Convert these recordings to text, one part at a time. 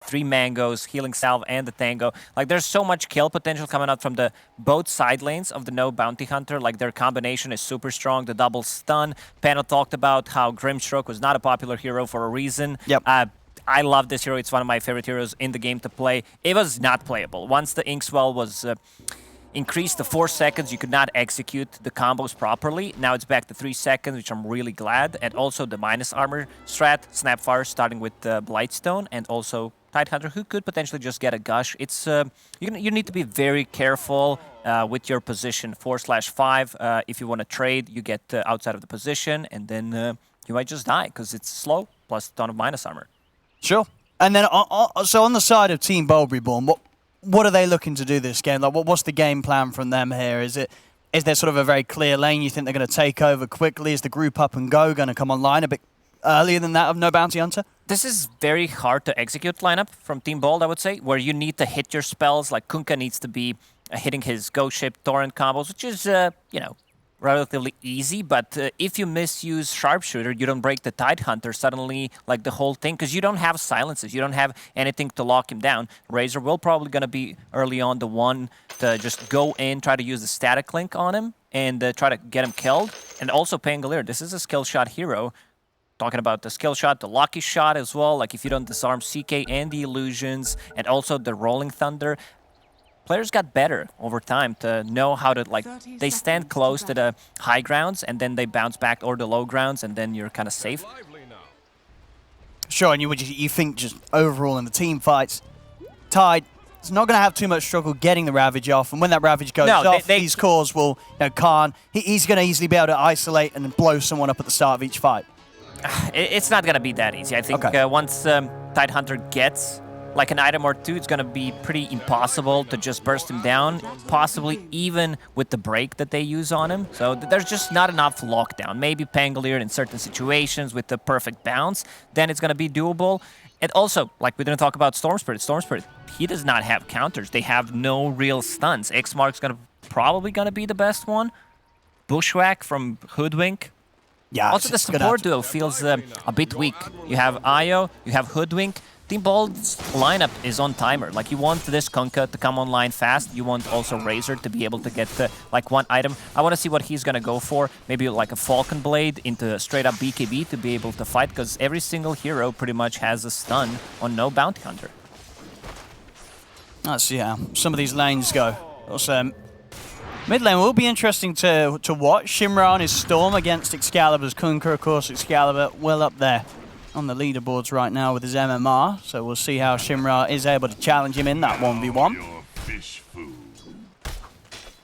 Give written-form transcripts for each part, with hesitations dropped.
3 mangoes, healing salve, and the tango. Like, there's so much kill potential coming out from the both side lanes of the no bounty hunter. Like, their combination is super strong. The double stun. Pano talked about how Grimstroke was not a popular hero for a reason. Yep. I love this hero. It's one of my favorite heroes in the game to play. It was not playable. Once the Inkswell was increased to 4 seconds, you could not execute the combos properly. Now it's back to 3 seconds, which I'm really glad. And also the minus armor strat, Snapfire starting with Blightstone, and also Tidehunter, who could potentially just get a gush. It's you need to be very careful with your position 4/5. If you want to trade, you get outside of the position, and then you might just die because it's slow plus a ton of minus armor. Sure. And then, so on the side of Team Bold Reborn, what are they looking to do this game? Like, what's the game plan from them here? Is there sort of a very clear lane you think they're going to take over quickly? Is the group up and go going to come online a bit earlier than that of No Bounty Hunter? This is very hard to execute lineup from Team Bold, I would say, where you need to hit your spells. Like, Kunkka needs to be hitting his Ghost Ship Torrent combos, which is, you know, relatively easy, but if you misuse Sharpshooter, you don't break the Tidehunter, suddenly, like, the whole thing, because you don't have silences, you don't have anything to lock him down. Razor will probably going to be early on the one to just go in, try to use the static link on him, and try to get him killed. And also Pangolier, this is a skill shot hero. Talking about the skill shot, the lucky shot as well, like if you don't disarm CK and the illusions, and also the Rolling Thunder. Players got better over time to know how to, like, they stand close to the high grounds and then they bounce back or the low grounds, and then you're kind of safe. Sure, and you think just overall in the team fights, Tide is not going to have too much struggle getting the Ravage off, and when that Ravage goes off, these cores will, you know, Khan, he's going to easily be able to isolate and blow someone up at the start of each fight. It's not going to be that easy. I think once Tidehunter gets like an item or two, it's going to be pretty impossible to just burst him down, possibly even with the break that they use on him. So there's just not enough lockdown. Maybe Pangolier in certain situations with the perfect bounce, then it's going to be doable. And also, like, we didn't talk about Storm Spirit. Storm Spirit, he does not have counters. They have no real stuns. X-Mark's probably going to be the best one. Bushwhack from Hoodwink. Yeah. Also, the support duo feels a bit weak. You have Io, you have Hoodwink. Team Bold's lineup is on timer. Like, you want this Kunkka to come online fast. You want also Razor to be able to get like one item. I want to see what he's going to go for. Maybe like a Falcon Blade into straight up BKB to be able to fight, because every single hero pretty much has a stun on no Bounty Hunter. Let's see how some of these lanes go. Also, mid lane will be interesting to watch. Shimra on his Storm against Excalibur's Kunkka. Of course, Excalibur well up there on the leaderboards right now with his MMR, so we'll see how Shimra is able to challenge him in that 1v1.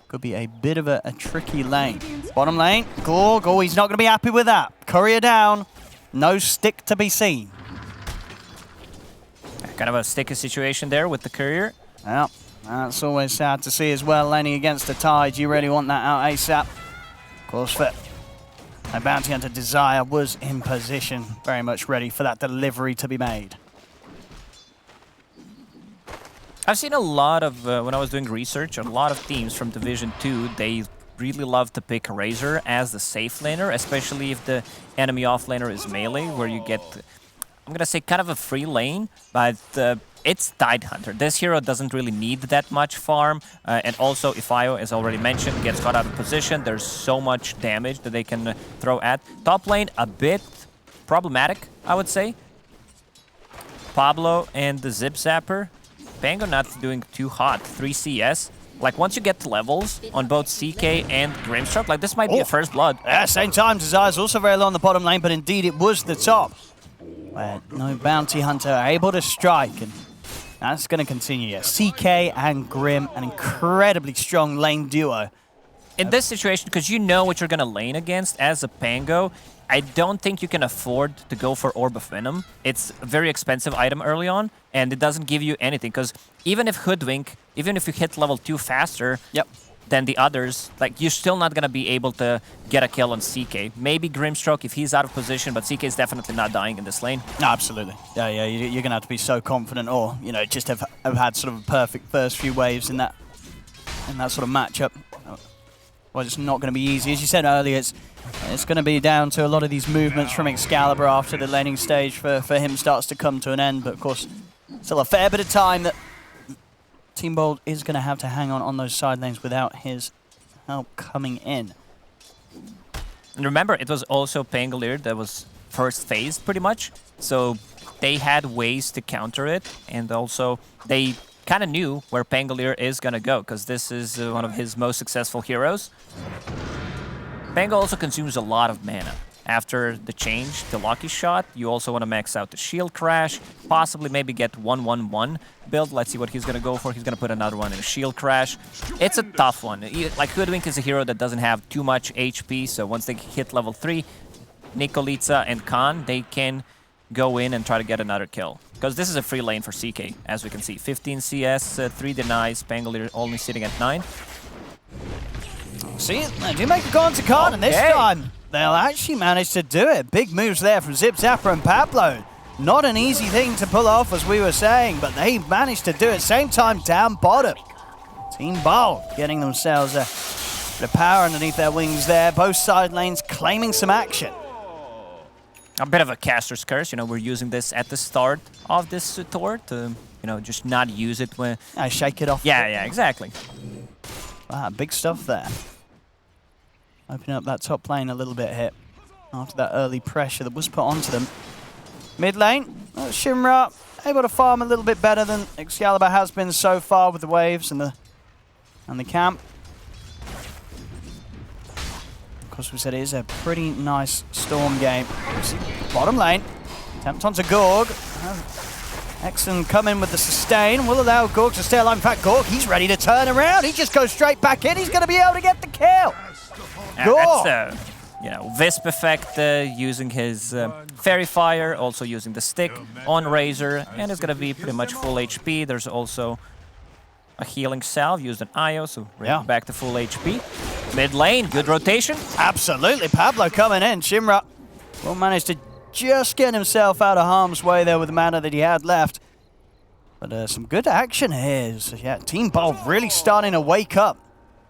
Could be a bit of a tricky lane. Bottom lane, Gorg, oh, he's not going to be happy with that. Courier down, no stick to be seen. Kind of a sticky situation there with the Courier. Yeah, that's always sad to see as well, laning against the Tide. You really want that out ASAP. Of course, a Bounty Hunter Desire was in position, very much ready for that delivery to be made. I've seen a lot of, when I was doing research, a lot of teams from Division 2, they really love to pick Razor as the safe laner, especially if the enemy offlaner is melee, where you get, I'm going to say, kind of a free lane, but it's Tidehunter. This hero doesn't really need that much farm, and also if Io, as already mentioned, gets caught out of position, there's so much damage that they can throw at. Top lane, a bit problematic, I would say. Pablo and the Zip Zapper. Pango not doing too hot, 3 CS. Like, once you get to levels on both CK and Grimstroke, like, this might be a first blood. At the same time, Desire's also very low on the bottom lane, but indeed it was the top, where no Bounty Hunter able to strike, and that's going to continue. Yeah. CK and Grim, an incredibly strong lane duo. In this situation, because you know what you're going to lane against as a Pango, I don't think you can afford to go for Orb of Venom. It's a very expensive item early on, and it doesn't give you anything, because even if Hoodwink, even if you hit level 2 faster than the others, like, you're still not going to be able to get a kill on CK. Maybe Grimstroke if he's out of position, but CK is definitely not dying in this lane. No, absolutely. Yeah, you're going to have to be so confident, or, you know, just have had sort of a perfect first few waves in that sort of matchup. Well, it's not going to be easy. As you said earlier, it's going to be down to a lot of these movements from Excalibur after the laning stage for him starts to come to an end. But of course, Still a fair bit of time that Team Bold is going to have to hang on those side lanes without his help coming in. And remember, it was also Pangolier that was first phased pretty much, so they had ways to counter it, and also they kind of knew where Pangolier is going to go, because this is one of his most successful heroes. Pango also consumes a lot of mana. After the change to Lucky Shot, you also want to max out the Shield Crash, possibly maybe get 1-1-1 build. Let's see what he's going to go for. He's going to put another one in a Shield Crash. It's a tough one. Like, Hoodwink is a hero that doesn't have too much HP, so once they hit level 3, Nikolica and Khan, they can go in and try to get another kill. Because this is a free lane for CK, as we can see. 15 CS, 3 denies, Pangolier only sitting at 9. See, they do make a go into Khan, and this time they'll actually manage to do it. Big moves there from Zip, Zapper, and Pablo. Not an easy thing to pull off, as we were saying, but they managed to do it. Same time down bottom. Team Bold getting themselves a bit of power underneath their wings there. Both side lanes claiming some action. A bit of a caster's curse. You know, we're using this at the start of this tour to, you know, just not use it when... Shake it off. Yeah, exactly. Wow, big stuff there. Opening up that top lane a little bit here after that early pressure that was put onto them. Mid lane, Shimra able to farm a little bit better than Excalibur has been so far with the waves and the camp. Of course, we said it is a pretty nice Storm game. Bottom lane, attempt onto Gorg. Exon come in with the sustain, will allow Gorg to stay alive. In fact, Gorg, he's ready to turn around. He just goes straight back in. He's going to be able to get the kill. That's you know, Wisp effect using his Fairy Fire, also using the stick on Razor, and it's going to be pretty much full HP. There's also a healing salve used on Io, so back to full HP. Mid lane, good rotation. Absolutely, Pablo coming in. Shimra will manage to just get himself out of harm's way there with the mana that he had left. But some good action here. So, yeah, Team Bold really starting to wake up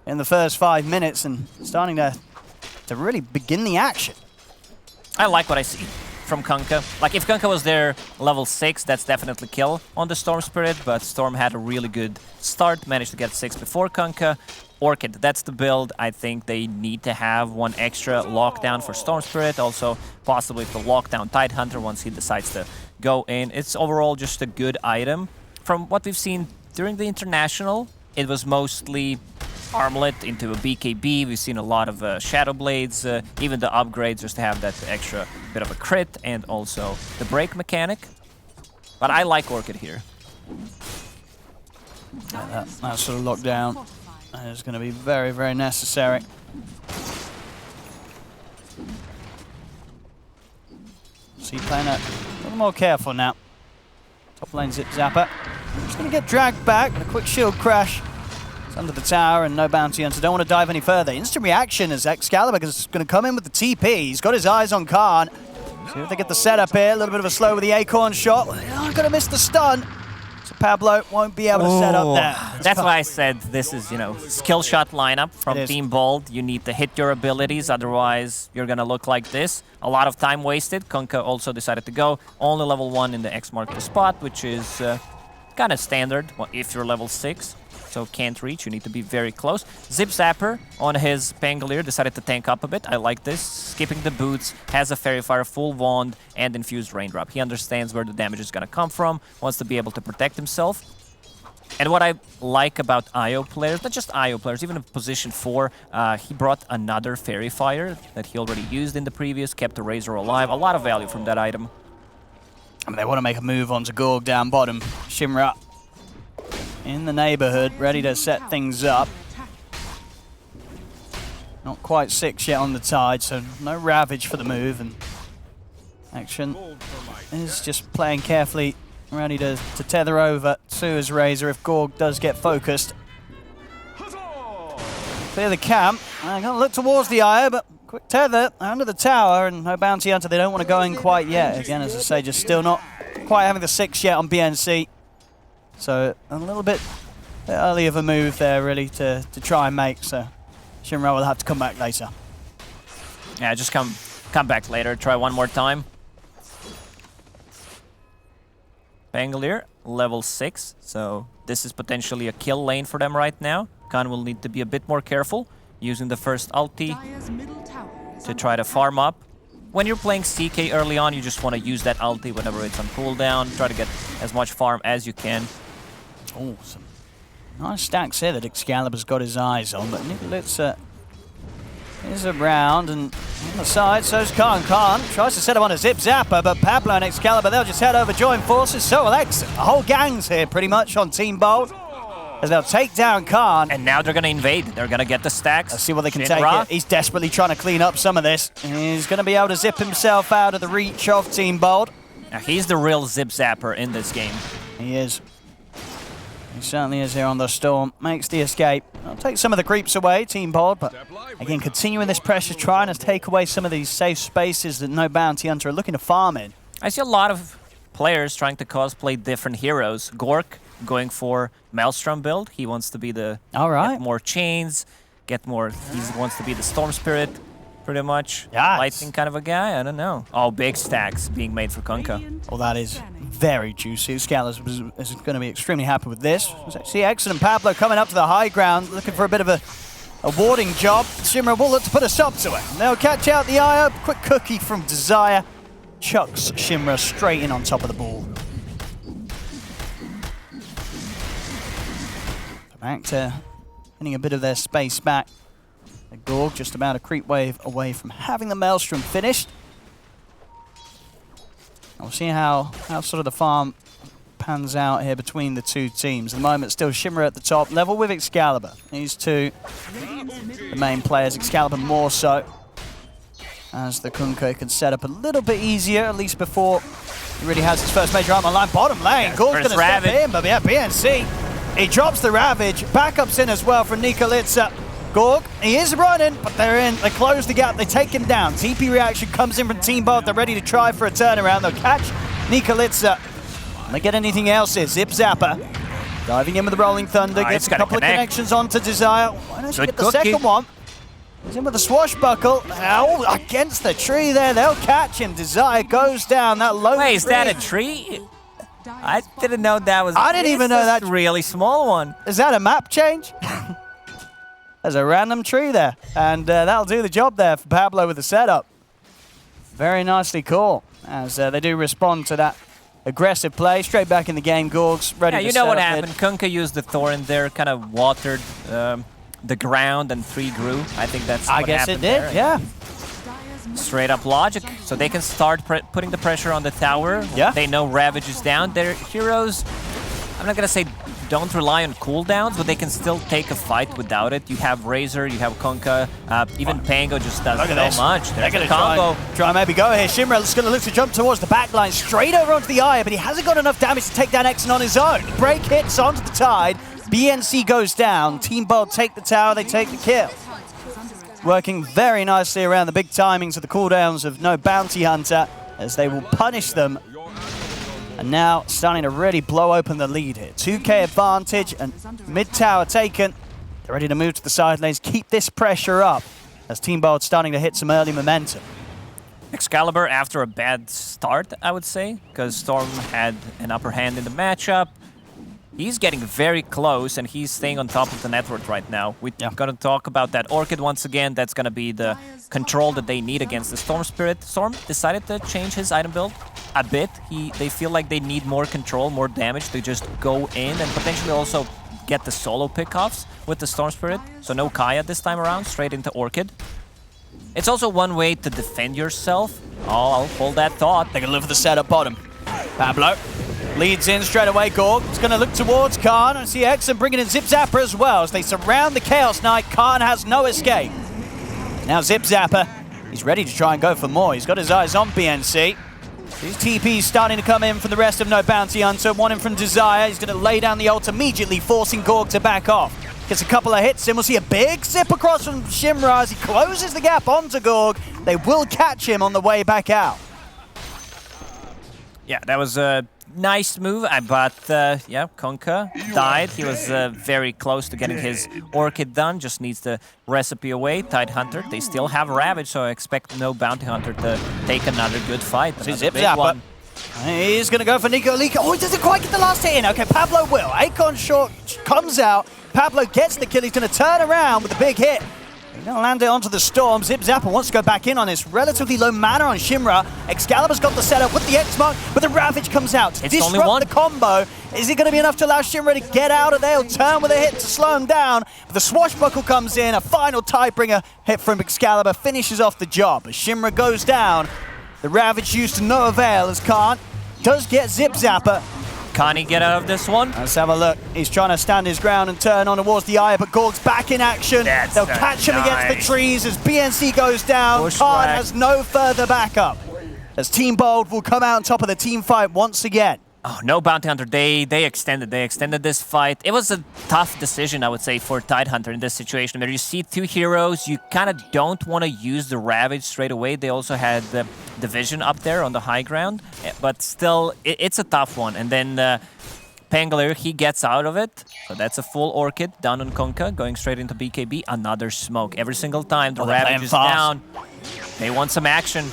in the first 5 minutes and starting to really begin the action. I like what I see from Kunkka. Like, if Kunkka was there level 6, that's definitely kill on the Storm Spirit, but Storm had a really good start, managed to get 6 before Kunkka. Orchid, that's the build. I think they need to have one extra lockdown for Storm Spirit, also possibly to lock down Tidehunter once he decides to go in. It's overall just a good item. From what we've seen during the International, it was mostly Armlet into a BKB. We've seen a lot of Shadow Blades, even the upgrades just to have that extra bit of a crit, and also the break mechanic. But I like Orchid here. That sort of lockdown is going to be very, very necessary. So you're playing a little more careful now. Top lane Zip Zapper. Just going to get dragged back. A quick shield crash. It's under the tower and no bounty hunter. Don't want to dive any further. Instant reaction as Excalibur is going to come in with the TP. He's got his eyes on Khan. See if they get the setup here. A little bit of a slow with the Acorn shot. Oh, going to miss the stun. So Pablo won't be able to set up there. That's why I said this is, you know, skill shot lineup from Team Bold. You need to hit your abilities, otherwise you're going to look like this. A lot of time wasted. Kunkka also decided to go only level 1 in the X mark the spot, which is kind of standard if you're level 6. So can't reach, you need to be very close. Zip Zapper on his Pangolier decided to tank up a bit. I like this. Skipping the boots, has a Fairy Fire, full wand, and infused Raindrop. He understands where the damage is going to come from, wants to be able to protect himself. And what I like about IO players, not just IO players, even in position 4, he brought another Fairy Fire that he already used in the previous, kept the Razor alive. A lot of value from that item. I mean, they want to make a move onto Gorg down bottom. Shimra in the neighborhood, ready to set things up. Not quite 6 yet on the tide, so no Ravage for the move, and Action is just playing carefully, ready to tether over to his Razor if Gorg does get focused. Clear the camp. I'm going to look towards the Ire, but quick tether under the tower, and no bounty hunter. They don't want to go in quite yet. Again, as I say, just still not quite having the 6 yet on BNC. So a little bit early of a move there, really, to try and make. So Shinra will have to come back later. Yeah, just come back later. Try one more time. Pangolier, level 6, so this is potentially a kill lane for them right now. Khan will need to be a bit more careful, using the first ulti to try to farm up. When you're playing CK early on, you just want to use that ulti whenever it's on cooldown, try to get as much farm as you can. Oh, some nice stacks here that Excalibur's got his eyes on, but Nikolitsa is around, and on the side, so's Khan. Khan tries to set him on a Zip Zapper, but Pablo and Excalibur, they'll just head over, join forces. So will X. The whole gang's here pretty much on Team Bold, as they'll take down Khan. And now they're going to invade. They're going to get the stacks. Let's see what they can take here. He's desperately trying to clean up some of this. He's going to be able to zip himself out of the reach of Team Bold. Now, he's the real Zip Zapper in this game. He is. He certainly is here on the Storm. Makes the escape. I'll take some of the creeps away, Team Bold, but again, continuing this pressure, trying to take away some of these safe spaces that no Bounty Hunter are looking to farm in. I see a lot of players trying to cosplay different heroes. Gork going for Maelstrom build. He wants to be the get more chains, get more. He wants to be the Storm Spirit, pretty much. Yes. Lightning kind of a guy. I don't know. Oh, big stacks being made for Kunkka. Well, that is very juicy. Scalaz is going to be extremely happy with this. See Exon and Pablo coming up to the high ground, looking for a bit of a warding job. Shimra will look to put a stop to it. They'll catch out the IO. Quick cookie from Desire. Chucks Shimra straight in on top of the ball. Back to getting a bit of their space back. Gorg just about a creep wave away from having the Maelstrom finished. We'll see how sort of the farm pans out here between the two teams. At the moment, still Shimra at the top, level with Excalibur. These two, the main players, Excalibur more so, as the Kunkka can set up a little bit easier, at least before he really has his first major armor line. Bottom lane, Gorg's going to step in, but yeah, BNC, he drops the Ravage. Backups in as well from Nikolitsa. Gorg, he is running, but they're in. They close the gap. They take him down. TP reaction comes in from Team Bold. They're ready to try for a turnaround. They'll catch Nikolitsa. They get anything else here. Zip Zapper. Diving in with the Rolling Thunder. Gets a couple of connections onto Desire. Why don't you get the second one? He's in with the Swashbuckle. Oh, against the tree there. They'll catch him. Desire goes down. That low Wait, is that a tree? I didn't know that was. I didn't even know that. Really small one. Is that a map change? There's a random tree there, and that'll do the job there for Pablo with the setup. Very nicely called, as they do respond to that aggressive play. Straight back in the game, Gorg's ready to set up. Yeah, you know what happened. Kunkka used the Thor in there, kind of watered the ground, and 3 grew. I think that's what happened. I guess it did, there. Yeah. Straight up logic, so they can start putting the pressure on the tower. Yeah. They know Ravage is down. Their heroes, I'm not going to say don't rely on cooldowns, but they can still take a fight without it. You have Razor, you have Kunkka, even Pango just does so much. They're going to try maybe go here. Shimra's going to look to jump towards the back line, straight over onto the Eye, but he hasn't got enough damage to take down Exon on his own. Break hits onto the Tide. BNC goes down. Team Bold take the tower, they take the kill. Working very nicely around the big timings of the cooldowns of no Bounty Hunter, as they will punish them. And now starting to really blow open the lead here. 2k advantage and mid-tower taken. They're ready to move to the side lanes, keep this pressure up as Team Bold starting to hit some early momentum. Excalibur after a bad start, I would say, because Storm had an upper hand in the matchup. He's getting very close, and he's staying on top of the network right now. We're going to talk about that Orchid once again. That's going to be the control that they need against the Storm Spirit. Storm decided to change his item build a bit. They feel like they need more control, more damage to just go in and potentially also get the solo pickoffs with the Storm Spirit. So no Kaya this time around, straight into Orchid. It's also one way to defend yourself. Oh, I'll hold that thought. They're going to look for the setup bottom. Pablo leads in straight away. Gorg is going to look towards Khan. And see Exon bringing in Zip Zapper as well as they surround the Chaos Knight. Khan has no escape. Now Zip Zapper, he's ready to try and go for more. He's got his eyes on BNC. His TP starting to come in from the rest of No Bounty Hunter. One in from Desire. He's going to lay down the ult immediately, forcing Gorg to back off. Gets a couple of hits in. We'll see a big zip across from Shimra as he closes the gap onto Gorg. They will catch him on the way back out. Yeah, that was a nice move, but yeah, Kunkka died. He was very close to getting his Orchid done, just needs the recipe away. Tide Hunter, they still have Ravage, so I expect no Bounty Hunter to take another good fight. Zip Zapper He's going to go for Nico Lika. Oh, he doesn't quite get the last hit in. Okay, Pablo will. Akon short comes out. Pablo gets the kill. He's going to turn around with a big hit. He's going to land it onto the Storm. Zip Zapper wants to go back in on this relatively low mana on Shimra. Excalibur's got the setup with the X-Mark, but the Ravage comes out to disrupt the combo. Is it going to be enough to allow Shimra to get out of there? He'll turn with a hit to slow him down. But the Swashbuckle comes in. A final Tidebringer hit from Excalibur finishes off the job. As Shimra goes down, the Ravage used to no avail as Khan does get Zip Zapper. Can he get out of this one? Let's have a look. He's trying to stand his ground and turn on towards the Eye, but Gorg's back in action. They'll catch him against the trees as BNC goes down. Khan has no further backup. As Team Bold will come out on top of the team fight once again. Oh, no Bounty Hunter. They extended this fight. It was a tough decision, I would say, for Tidehunter in this situation. Where you see two heroes, you kind of don't want to use the Ravage straight away. They also had the Division up there on the high ground, but still, it's a tough one. And then Pangolier, he gets out of it. So that's a full Orchid down on Kunkka, going straight into BKB. Another smoke. Every single time the Ravage is down, they want some action.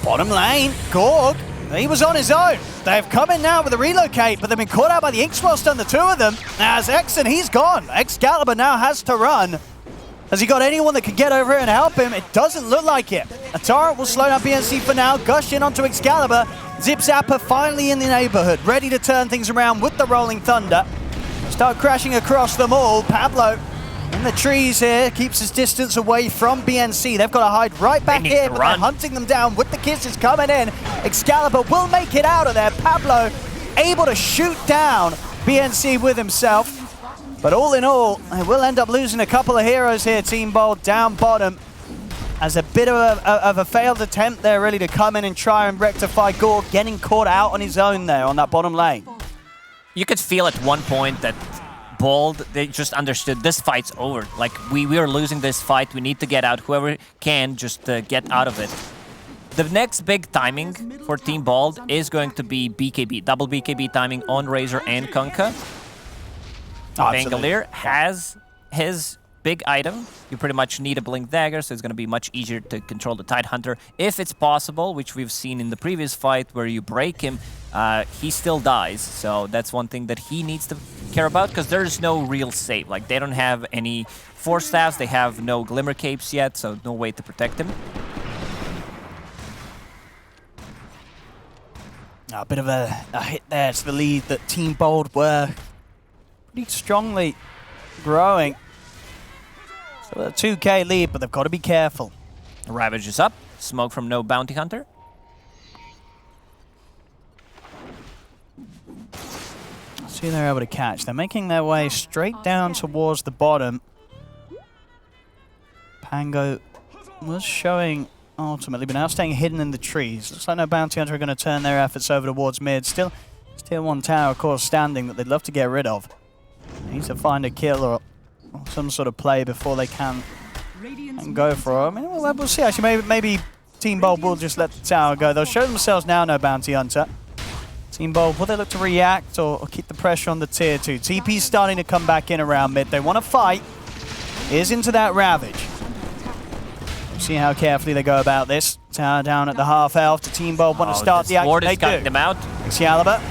Bottom lane, Gorg. He was on his own. They've come in now with a relocate, but they've been caught out by the Inkswell stun, the two of them. As Exon, he's gone. Excalibur now has to run. Has he got anyone that can get over here and help him? It doesn't look like it. A turret will slow down BNC for now. Gush in onto Excalibur. Zip Zapper finally in the neighborhood, ready to turn things around with the Rolling Thunder. Start crashing across them all. Pablo in the trees here, keeps his distance away from BNC. They've got to hide right back here, but they're hunting them down with the kisses coming in. Excalibur will make it out of there. Pablo able to shoot down BNC with himself. But all in all, they will end up losing a couple of heroes here, Team Bold, down bottom. As a bit of a failed attempt there, really, to come in and try and rectify Gorg, getting caught out on his own there on that bottom lane. You could feel at one point that Bold, they just understood this fight's over. Like, we are losing this fight. We need to get out. Whoever can, just get out of it. The next big timing for Team Bold is going to be BKB. Double BKB timing on Razor and Kunkka. Pangolier has his big item. You pretty much need a Blink Dagger, so it's going to be much easier to control the Tidehunter. If it's possible, which we've seen in the previous fight where you break him, he still dies. So that's one thing that he needs to care about, because there's no real save. Like, they don't have any Force Staffs, they have no Glimmer Capes yet, so no way to protect him. A bit of a hit there to the lead that Team Bold were pretty strongly growing. So a 2k lead, but they've got to be careful. Ravage is up. Smoke from no Bounty Hunter. See, they're able to catch. They're making their way straight down towards the bottom. Pango was showing ultimately, but now staying hidden in the trees. Looks like no Bounty Hunter are going to turn their efforts over towards mid. Still one tower, of course, standing that they'd love to get rid of. They need to find a kill or some sort of play before they can and go for it. I mean, we'll see. Actually, maybe Team Bold will just let the tower go. They'll show themselves now, no Bounty Hunter. Team Bold, will they look to react or keep the pressure on the tier 2? TP's starting to come back in around mid. They want to fight. Is into that Ravage. See how carefully they go about this. Tower down at the half health. The Team Bold want to start the action. They do. Them out. Excalibur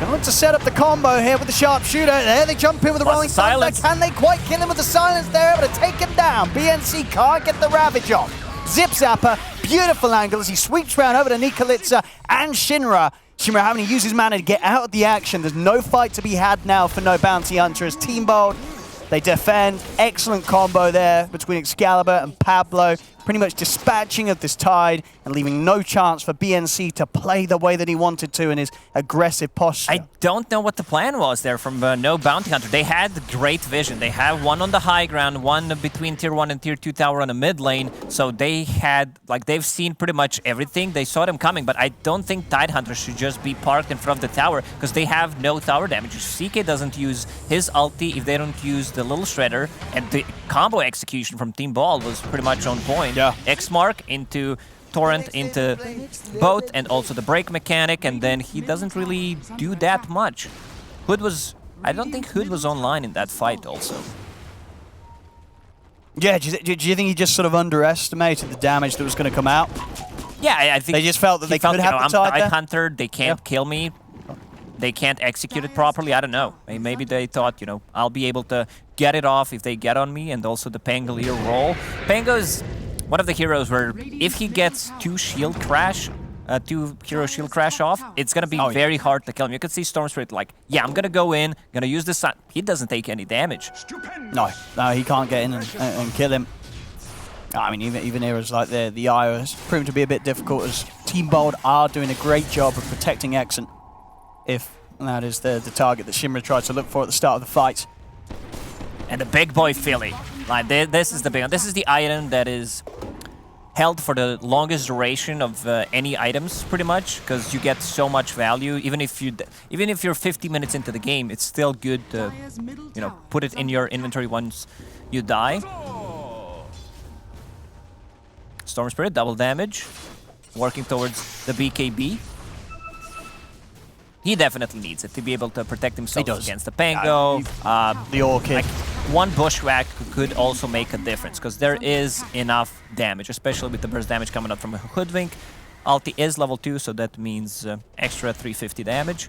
going to look to set up the combo here with the Sharpshooter. There they jump in with the Rolling Thunder. Can they quite kill him with the silence? They're able to take him down. BNC can't get the Ravage off. Zip Zapper, beautiful angle as he sweeps round over to Nikolica and Shinra. Shinra having to use his mana to get out of the action. There's no fight to be had now for no Bounty Hunter as Team Bold, they defend. Excellent combo there between Excalibur and Pablo. Pretty much dispatching of this Tide and leaving no chance for BNC to play the way that he wanted to in his aggressive posture. I don't know what the plan was there from no Bounty Hunter. They had great vision. They have one on the high ground, one between tier 1 and tier 2 tower on the mid lane. So they had, like, they've seen pretty much everything. They saw them coming, but I don't think Tidehunter should just be parked in front of the tower because they have no tower damage. CK doesn't use his ulti if they don't use the little shredder, and the combo execution from Team Ball was pretty much on point. Yeah. X-Mark into Torrent into both, and also the break mechanic, and then he doesn't really do that much. Hood was... I don't think Hood was online in that fight also. Yeah, do you think he just sort of underestimated the damage that was going to come out? Yeah, I think they just felt that they could have the I'm tide there. Hunter, they can't kill me. They can't execute it properly. I don't know. Maybe they thought, I'll be able to get it off if they get on me, and also the Pangolier roll. Pango is one of the heroes where if he gets two hero shield crash off, it's gonna be very hard to kill him. You can see Storm Spirit like, yeah, I'm gonna go in, gonna use this. He doesn't take any damage. No, he can't get in and kill him. I mean, even heroes like the IO has proven to be a bit difficult, as Team Bold are doing a great job of protecting Exxon, if that is the target that Shimra tried to look for at the start of the fight. And the big boy Philly, like this is the big one. This is the item that is held for the longest duration of any items, pretty much, because you get so much value. Even if you're 50 minutes into the game, it's still good to put it in your inventory once you die. Storm Spirit, double damage, working towards the BKB. He definitely needs it to be able to protect himself against the Pango. The Orchid. Like, one Bushwhack could also make a difference, because there is enough damage, especially with the burst damage coming up from a Hoodwink. Ulti is level 2, so that means extra 350 damage.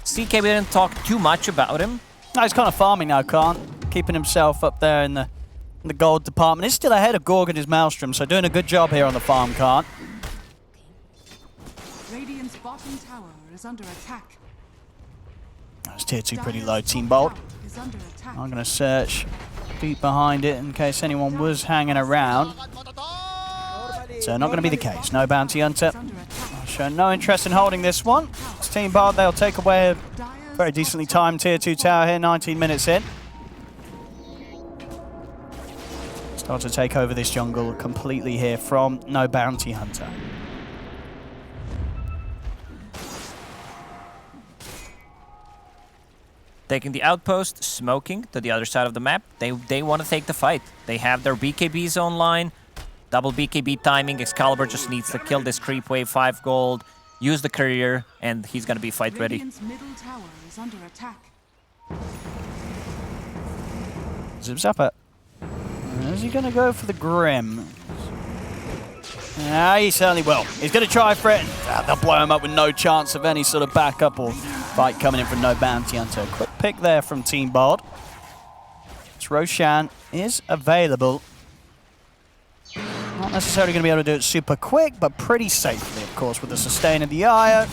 CK, we didn't talk too much about him. No, he's kind of farming now, Khan. Keeping himself up there in the gold department. He's still ahead of Gorg and his Maelstrom, so doing a good job here on the farm, Khan. Radiant's bottom tower is under attack. That's tier 2 pretty low, Team Bolt. I'm going to search deep behind it in case anyone was hanging around. So not going to be the case. No Bounty Hunter. Show no interest in holding this one. It's Team Bolt. They'll take away a very decently timed tier 2 tower here, 19 minutes in. Start to take over this jungle completely here from no Bounty Hunter. Taking the outpost, smoking to the other side of the map. They want to take the fight. They have their BKBs online. Double BKB timing. Excalibur just needs to kill this creep wave, 5 gold, use the courier, and he's going to be fight ready. Middle tower is under attack. Zipzapper. Is he going to go for the Grim? Yeah, he certainly will. He's going to try for it. They'll blow him up with no chance of any sort of backup or fight coming in from no Bounty Hunter. Quick pick there from Team Bold. Roshan is available. Not necessarily going to be able to do it super quick, but pretty safely, of course, with the sustain of the Io.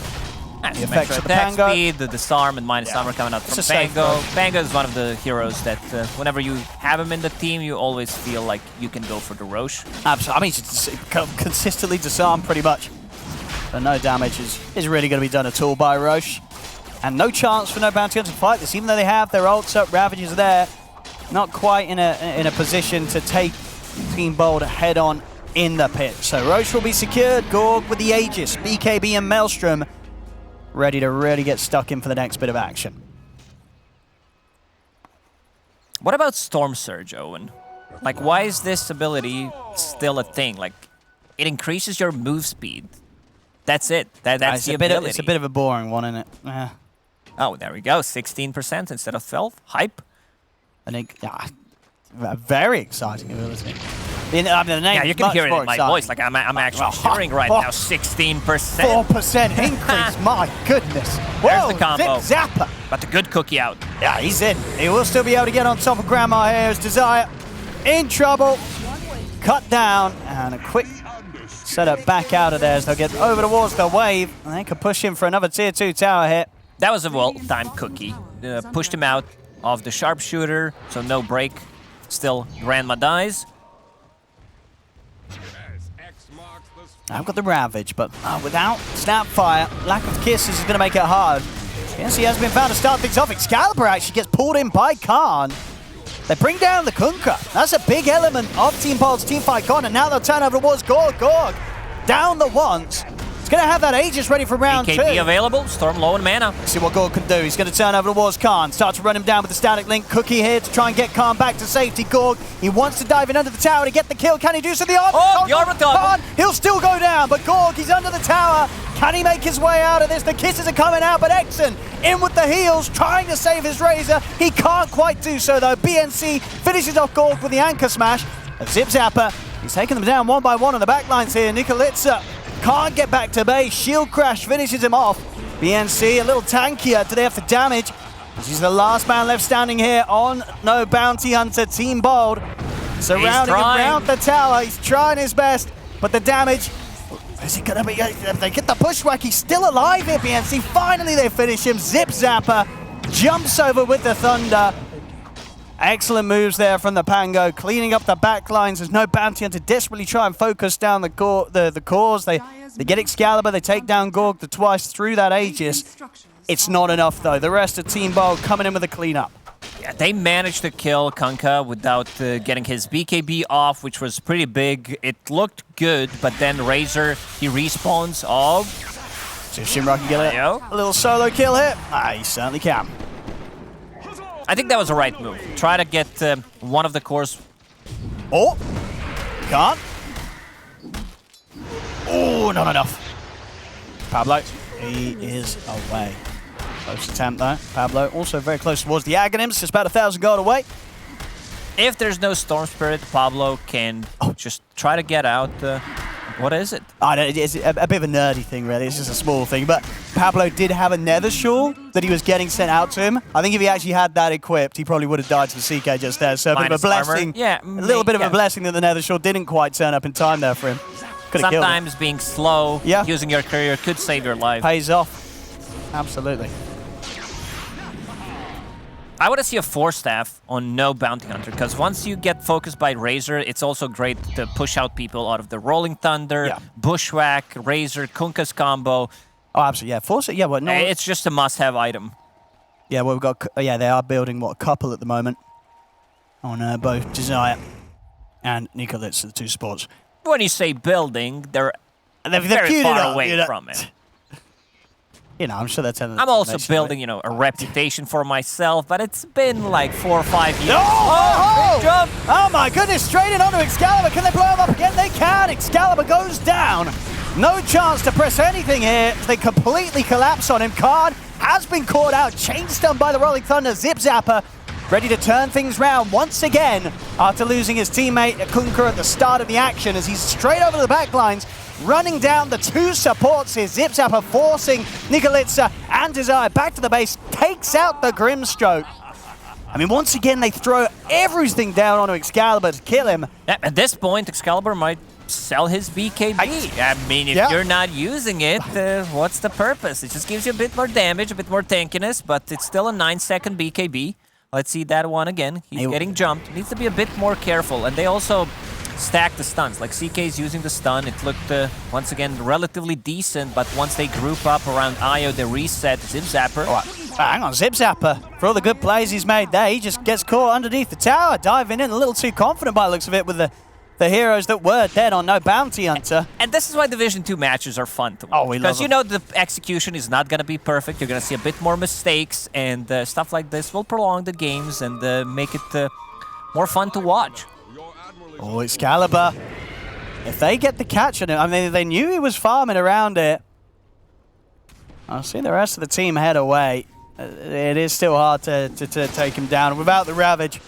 The effects of the Pango. Speed, the disarm and minus armor coming out from Pango. Pango is one of the heroes that whenever you have him in the team, you always feel like you can go for the Roche. Absolutely. I mean, he's consistently disarmed pretty much. But no damage is really going to be done at all by Roche. And no chance for no Bounty Hunter to fight this, even though they have their ults up, Ravages are there. Not quite in a position to take Team Bold head on in the pit. So Roche will be secured. Gorg with the Aegis, BKB and Maelstrom ready to really get stuck in for the next bit of action. What about Storm Surge, Owen? Like, why is this ability still a thing? Like, it increases your move speed. That's it. That's the ability. It's a bit of a boring one, isn't it? Oh, there we go. 16% instead of 12. Hype. I think, a very exciting ability. The name yeah, you can hear it in my voice. Like, I'm actually hearing right now 16%. 4% increase, my goodness. There's the combo. Zip Zapper. But the good cookie out. Yeah, he's in. He will still be able to get on top of Grandma here as Desire in trouble. Cut down, and a quick setup back out of there as they'll get over towards the wave, and they could push him for another tier 2 tower hit. That was a well-timed cookie. Pushed him out of the sharpshooter, so no break. Still, Grandma dies. I've got the Ravage, but without Snapfire, lack of kisses is going to make it hard. Yes, he has been found to start things off. Excalibur actually gets pulled in by Khan. They bring down the Kunkka. That's a big element of Team Bold's teamfight gone, and now they'll turn over towards Gorg. Gorg down the once. He's going to have that Aegis ready for round 2. BKB available, Storm low in mana. See what Gorg can do. He's going to turn over towards Khan. Start to run him down with the static link. Cookie here to try and get Khan back to safety. Gorg, he wants to dive in under the tower to get the kill. Can he do so? The Armor Khan, he'll still go down, but Gorg, he's under the tower. Can he make his way out of this? The kisses are coming out, but Exxon in with the heals, trying to save his Razor. He can't quite do so, though. BNC finishes off Gorg with the anchor smash. A Zip Zapper, he's taking them down one by one on the backlines here. Nikolitsa can't get back to base. Shield crash finishes him off. BNC a little tankier. Do they have the damage? He's the last man left standing here on No Bounty Hunter. Team Bold surrounding him around the tower. He's trying his best, but the damage, is it gonna be, if they get the pushback, he's still alive here, BNC. Finally they finish him. Zip Zapper jumps over with the Thunder. Excellent moves there from the Pango, cleaning up the back lines as No Bounty Hunter desperately try and focus down the cores. They get Excalibur, they take down Gorg the twice through that Aegis. It's not enough though. The rest of Team Bold coming in with a cleanup. Yeah, they managed to kill Kunkka without getting his BKB off, which was pretty big. It looked good, but then Razor, he respawns. Oh. See if Shinra can get a little solo kill here. He certainly can. I think that was the right move. Try to get one of the cores. Oh, can't. Oh, not enough. Pablo, he is away. Close attempt though. Pablo also very close towards the Aghanims, just about 1,000 gold away. If there's no Storm Spirit, Pablo can just try to get out. What is it? It's a bit of a nerdy thing, really. It's just a small thing. But Pablo did have a Nether Shawl that he was getting sent out to him. I think if he actually had that equipped, he probably would have died to the CK just there. So a bit of a blessing. Armor. Yeah, a little bit of a blessing that the Nether Shawl didn't quite turn up in time there for him. Sometimes being slow, using your career could save your life. Pays off. Absolutely. I want to see a 4-staff on No Bounty Hunter, because once you get focused by Razor, it's also great to push out people out of the Rolling Thunder, Bushwhack, Razor, Kunkka's combo. Oh, absolutely, yeah. Force it, yeah, well, no. It's just a must-have item. Yeah, well, we've got, yeah, they are building, a couple at the moment on both Desire and Nikolitz, the two sports. When you say building, they're very far away from it. You know, I'm sure that's... I'm also building, a reputation for myself, but it's been like 4 or 5 years. Big jump! Oh my goodness, straight in onto Excalibur. Can they blow him up again? They can! Excalibur goes down. No chance to press anything here. They completely collapse on him. Khan has been caught out, chain stunned by the Rolling Thunder. Zip Zapper ready to turn things round once again after losing his teammate Kunkka at the start of the action as he's straight over the back lines. Running down the two supports here. Zip Zapper forcing Nikolitsa and Desire back to the base. Takes out the Grimstroke. I mean, once again, they throw everything down onto Excalibur to kill him. At this point, Excalibur might sell his BKB. I mean, if you're not using it, what's the purpose? It just gives you a bit more damage, a bit more tankiness, but it's still a 9-second BKB. Let's see that one again. He's getting jumped. Needs to be a bit more careful. And they also stack the stuns. Like CK's using the stun. It looked, once again, relatively decent, but once they group up around Io, they reset Zip Zapper. Hang on, Zip Zapper, for all the good plays he's made there, he just gets caught underneath the tower, diving in a little too confident by the looks of it with the heroes that were dead on No Bounty Hunter. And this is why Division 2 matches are fun to watch. Oh, we love them. Because the execution is not going to be perfect. You're going to see a bit more mistakes, and stuff like this will prolong the games and make it more fun to watch. Oh, Excalibur. If they get the catch on him, I mean, they knew he was farming around it. I'll see the rest of the team head away. It is still hard to take him down. Without the Ravage,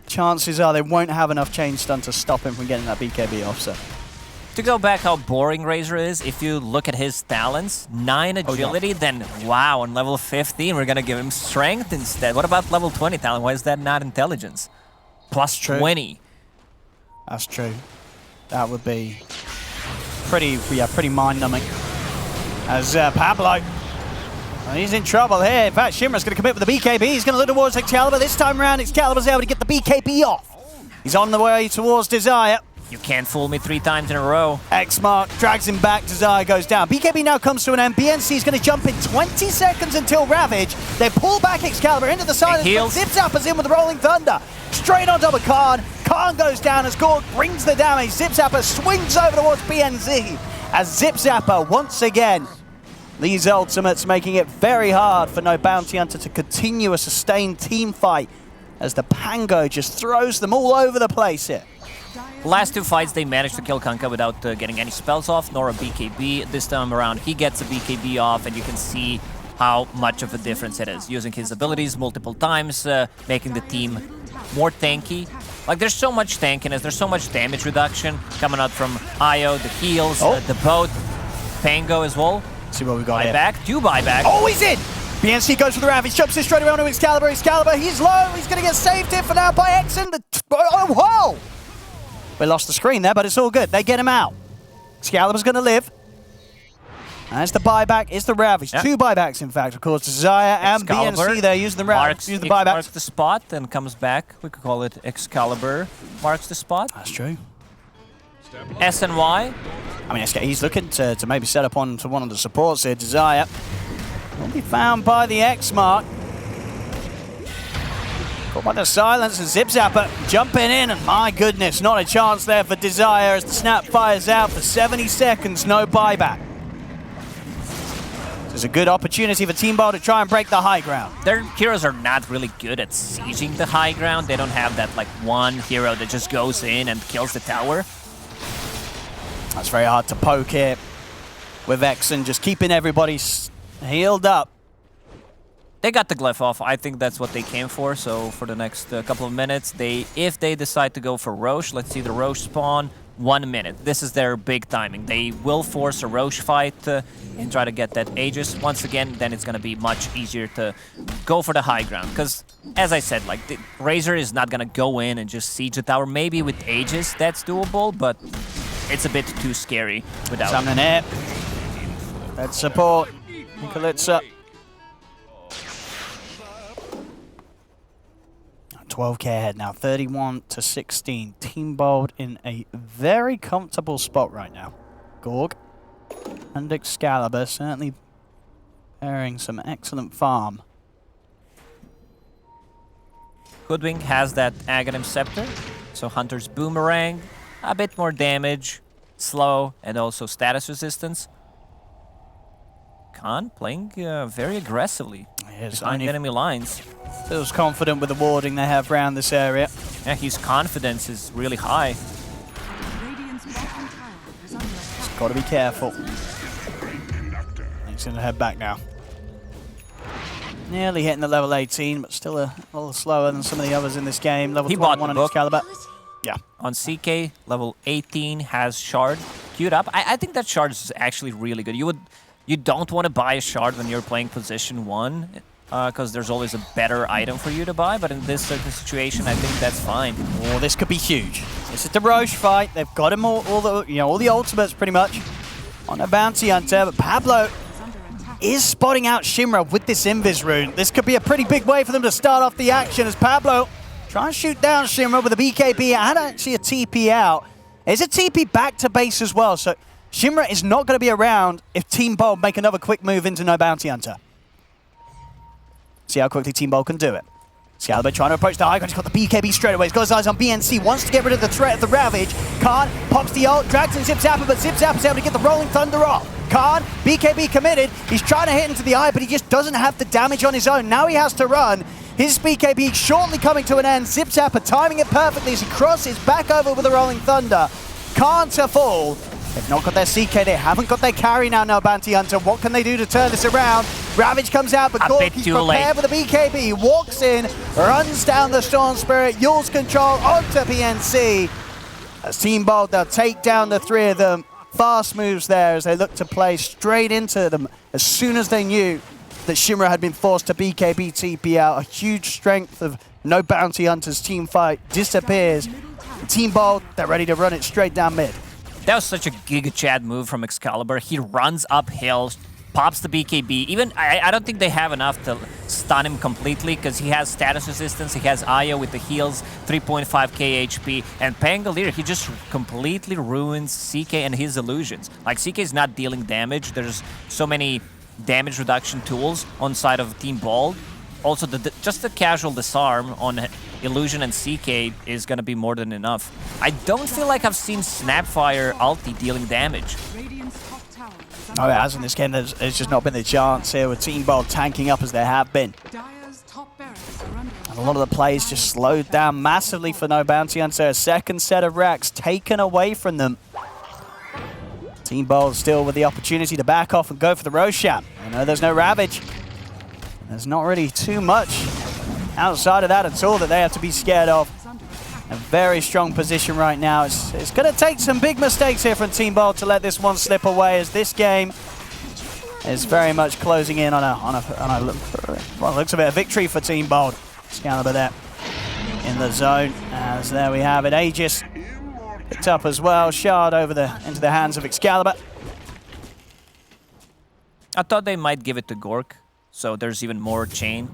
chances are they won't have enough chain stun to stop him from getting that BKB off, so. To go back how boring Razor is, if you look at his talents, 9 agility, then wow, on level 15 we're going to give him strength instead. What about level 20 talent? Why is that not intelligence? Plus 20. That's true. That would be pretty mind-numbing. As Pablo, he's in trouble here. In fact, Shimra's going to commit with the BKB. He's going to look towards Excalibur. This time around, Excalibur's able to get the BKB off. He's on the way towards Desire. You can't fool me 3 times in a row. X-Mark drags him back. Desire goes down. BKB now comes to an end. BNC is going to jump in 20 seconds until Ravage. They pull back Excalibur into the side. Zip Zapper's in with the Rolling Thunder. Straight on top of Khan. Khan goes down as Gorg brings the damage. Zip Zapper swings over towards BNZ as Zip Zapper once again. These ultimates making it very hard for No Bounty Hunter to continue a sustained team fight as the Pango just throws them all over the place here. The last 2 fights, they managed to kill Kunkka without getting any spells off, nor a BKB. This time around, he gets a BKB off, and you can see how much of a difference it is. Using his abilities multiple times, making the team more tanky. Like, there's so much tankiness, there's so much damage reduction coming out from Io, the heals, the boat, Pango as well. See what we got here. Buyback, do buyback. Oh, he's in! BNC goes for the Ravage, jumps in straight around to Excalibur. Excalibur, he's low, he's going to get saved here for now by Exen. Oh, whoa! We lost the screen there, but it's all good. They get him out. Excalibur's going to live. That's the buyback, it's the Ravage. Yeah. 2 buybacks, in fact, of course. Desire and BNC there using the Ravage, using the buyback. Marks the spot, then comes back. We could call it Excalibur marks the spot. That's true. SNY. I mean, he's looking to maybe set up onto one of the supports here. Desire will be found by the X mark. Caught by the silence and Zipzapper jumping in, and my goodness, not a chance there for Desire as the snap fires out for 70 seconds, no buyback. This is a good opportunity for Team Bold to try and break the high ground. Their heroes are not really good at sieging the high ground. They don't have that like one hero that just goes in and kills the tower. That's very hard to poke here with Exen, just keeping everybody healed up. They got the glyph off. I think that's what they came for. So for the next couple of minutes, if they decide to go for Roche, let's see the Roche spawn, 1 minute. This is their big timing. They will force a Roche fight and try to get that Aegis. Once again, then it's going to be much easier to go for the high ground. Because, as I said, like the Razor is not going to go in and just siege the tower. Maybe with Aegis that's doable, but it's a bit too scary without. Summoning it. Let's support Nikalitsa. 12k ahead now, 31-16. Team Bold in a very comfortable spot right now. Gorg and Excalibur certainly bearing some excellent farm. Hoodwink has that Aghanim Scepter, so Hunter's Boomerang, a bit more damage, slow, and also status resistance. Khan playing very aggressively behind enemy lines. Feels confident with the warding they have around this area. Yeah, his confidence is really high. Just got to be careful. He's going to head back now. Nearly hitting the level 18, but still a little slower than some of the others in this game. Level 21 on Excalibur. Yeah. On CK, level 18 has Shard queued up. I think that Shard is actually really good. You don't want to buy a Shard when you're playing position 1, because there's always a better item for you to buy, but in this certain situation, I think that's fine. Oh, this could be huge. This is the Roche fight. They've got him all the ultimates pretty much on a bounty hunter, but Pablo is spotting out Shimra with this Invis rune. This could be a pretty big way for them to start off the action as Pablo tries to shoot down Shimra with a BKB and actually a TP out. There's a TP back to base as well, so Shimra is not going to be around if Team Bold make another quick move into no bounty hunter. See how quickly Team Bold can do it. Excalibur trying to approach the high ground. He's got the BKB straight away. He's got his eyes on BNC. Wants to get rid of the threat of the Ravage. Khan pops the ult, drags in Zipzapper, but Zipzapper's able to get the Rolling Thunder off. Khan, BKB committed. He's trying to hit into the eye, but he just doesn't have the damage on his own. Now he has to run. His BKB shortly coming to an end. Zipzapper timing it perfectly as he crosses back over with the Rolling Thunder. Khan to fall. They've not got their CK, they haven't got their carry now, Bounty Hunter. What can they do to turn this around? Ravage comes out, but Gorg, he's prepared with a BKB, walks in, runs down the Storm Spirit, Yule's control onto PNC. As Team Bold, they'll take down the 3 of them. Fast moves there as they look to play straight into them as soon as they knew that Shimra had been forced to BKB TP out. A huge strength of no Bounty Hunters team fight disappears. Team Bold, they're ready to run it straight down mid. That was such a Giga Chad move from Excalibur. He runs uphill, pops the BKB. Even I don't think they have enough to stun him completely because he has status resistance. He has Io with the heals, 3.5k HP. And Pangolier, he just completely ruins CK and his illusions. Like, CK is not dealing damage. There's so many damage reduction tools on side of Team Bold. Also, just the casual disarm on Illusion and CK is going to be more than enough. I don't feel like I've seen Snapfire ulti dealing damage. Oh, it has in this game. There's just not been the chance here with Team Bold tanking up as there have been. And a lot of the plays just slowed down massively for no Bounty Hunter. A second set of racks taken away from them. Team Bold still with the opportunity to back off and go for the Roshan. I know there's no Ravage. There's not really too much outside of that at all that they have to be scared of. A very strong position right now. It's going to take some big mistakes here from Team Bold to let this one slip away, as this game is very much closing in on a well, looks a bit of victory for Team Bold. Excalibur there in the zone, as there we have it. Aegis picked up as well. Shard over into the hands of Excalibur. I thought they might give it to Gork, so there's even more chain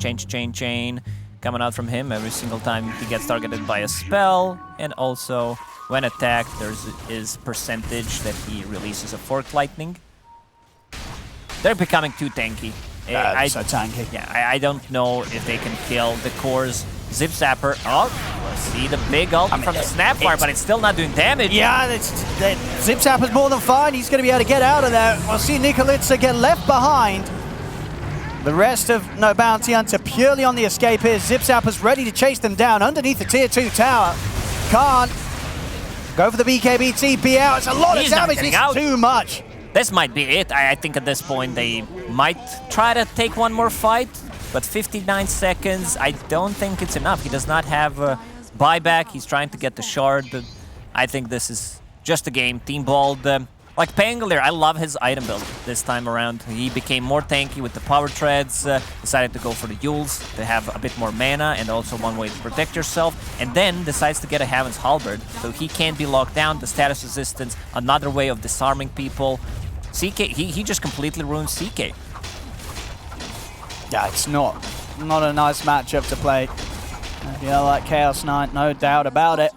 coming out from him every single time he gets targeted by a spell, and also when attacked there's his percentage that he releases a Forked Lightning. They're becoming too tanky. So tanky. Yeah, I don't know if they can kill the cores. Zip Zapper. Oh, see the big ult from the Snapfire, but it's still not doing damage. Yeah, Zip Zapper's more than fine. He's going to be able to get out of there. We'll see Nikolica get left behind. The rest of No Bounty Hunter purely on the escape here. Zip Zapper's ready to chase them down underneath the tier 2 tower. Can't go for the BKB TP out. It's a lot of damage. It's too much. This might be it. I think at this point they might try to take one more fight, but 59 seconds, I don't think it's enough. He does not have a buyback. He's trying to get the shard. I think this is just a game. Team Bold, like Pangolier, I love his item build this time around. He became more tanky with the power treads, decided to go for the Yules to have a bit more mana and also one way to protect yourself, and then decides to get a Heaven's Halberd, so he can't be locked down, the status resistance, another way of disarming people. CK, he just completely ruins CK. Yeah, it's not a nice matchup to play. Yeah, like Chaos Knight, no doubt about it.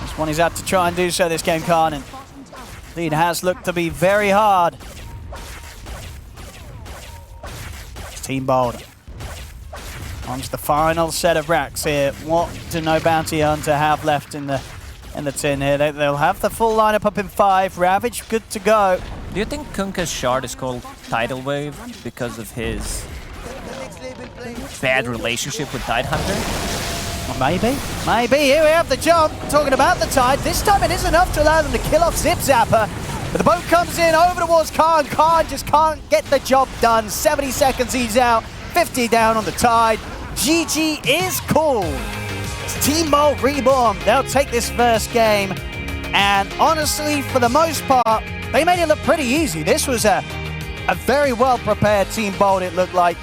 This one he's had to try and do so this game, Khan, and indeed has looked to be very hard. Team Bold. On to the final set of racks here. What do No Bounty Hunter have left in the tin here? They'll have the full lineup up in 5. Ravage, good to go. Do you think Kunkka's shard is called Tidal Wave because of his bad relationship with Tidehunter? Well, maybe. Here we have the jump. Talking about the Tide. This time it is enough to allow them to kill off Zip Zapper. But the boat comes in over towards Khan. Khan just can't get the job done. 70 seconds he's out. 50 down on the Tide. GG is cool. It's Team Bold Reborn. They'll take this first game. And honestly, for the most part, they made it look pretty easy. This was a very well-prepared Team Bold, it looked like.